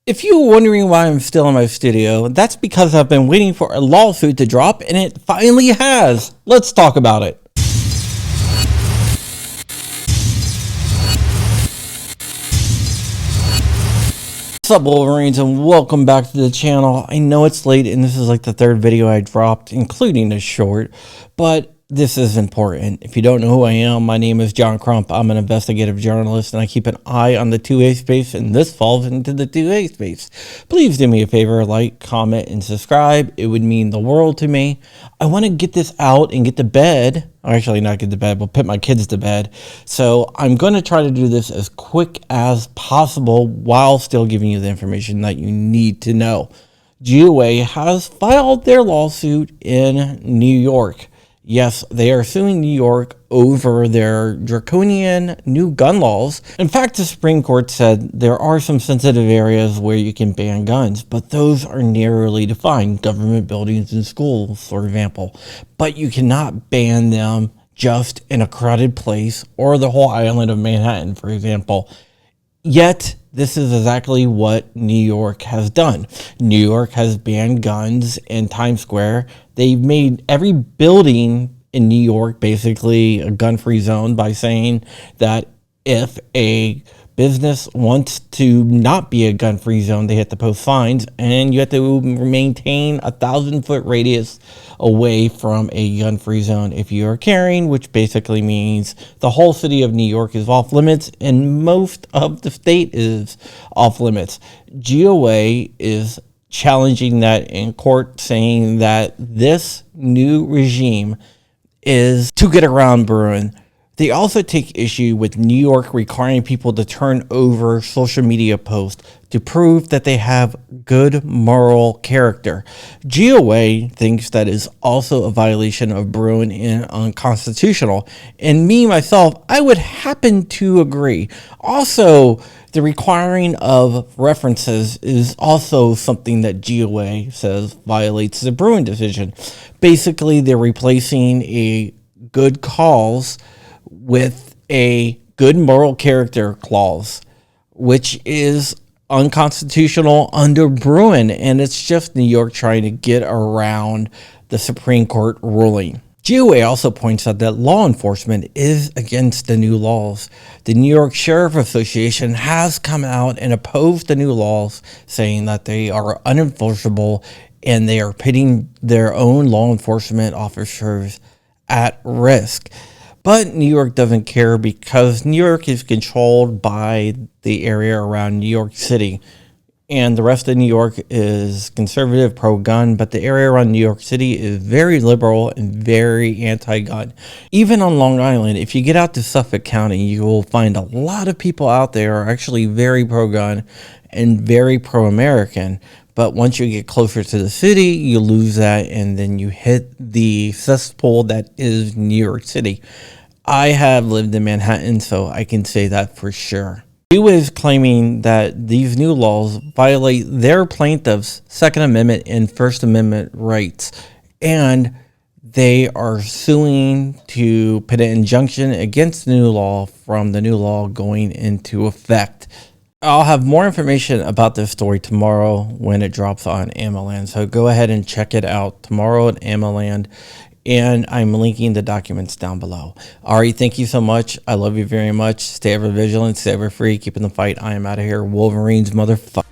If you're wondering why I'm still in my studio, that's because I've been waiting for a lawsuit to drop, and it finally has. Let's talk about it. What's up, Wolverines, and welcome back to the channel. I know it's late, and this is like the third video I dropped, including this short, but this is important. If you don't know who I am, my name is John Crump. I'm an investigative journalist, and I keep an eye on the 2A space, and this falls into the 2A space. Please do me a favor, like, comment, and subscribe. It would mean the world to me. I want to get this out and get to bed. Or actually, not get to bed, but put my kids to bed. So I'm going to try to do this as quick as possible while still giving you the information that you need to know. GOA has filed their lawsuit in New York. Yes, they are suing New York over their draconian new gun laws. In fact, the Supreme Court said there are some sensitive areas where you can ban guns, but those are narrowly defined, government buildings and schools, for example. But you cannot ban them just in a crowded place or the whole island of Manhattan, for example. Yet, this is exactly what New York has done. New York has banned guns in Times Square. They've made every building in New York basically a gun-free zone by saying that if a business wants to not be a gun-free zone, they have to post fines, and you have to maintain a 1,000-foot radius away from a gun-free zone if you are carrying, which basically means the whole city of New York is off limits and most of the state is off limits. GOA is challenging that in court, saying that this new regime is to get around Bruin. They also take issue with New York requiring people to turn over social media posts to prove that they have good moral character. GOA thinks that is also a violation of Bruin and unconstitutional. And me, myself, I would happen to agree. Also, the requiring of references is also something that GOA says violates the Bruin decision. Basically, they're replacing a good cause with a good moral character clause, which is unconstitutional under Bruin, and it's just New York trying to get around the Supreme Court ruling. GOA also points out that law enforcement is against the new laws. The New York Sheriff Association has come out and opposed the new laws, saying that they are unenforceable and they are putting their own law enforcement officers at risk. But New York doesn't care because New York is controlled by the area around New York City. And the rest of New York is conservative, pro-gun, but the area around New York City is very liberal and very anti-gun. Even on Long Island, if you get out to Suffolk County, you will find a lot of people out there are actually very pro-gun and very pro-American. But once you get closer to the city, you lose that, and then you hit the cesspool that is New York City. I have lived in Manhattan, so I can say that for sure. GOA is claiming that these new laws violate their plaintiffs' Second Amendment and First Amendment rights, and they are suing to put an injunction against the new law from the new law going into effect. I'll have more information about this story tomorrow when it drops on AmmoLand, so go ahead and check it out tomorrow at AmmoLand, and I'm linking the documents down below. Ari, thank you so much. I love you very much. Stay ever vigilant, stay ever free, keeping the fight. I am out of here. Wolverines, motherfucker.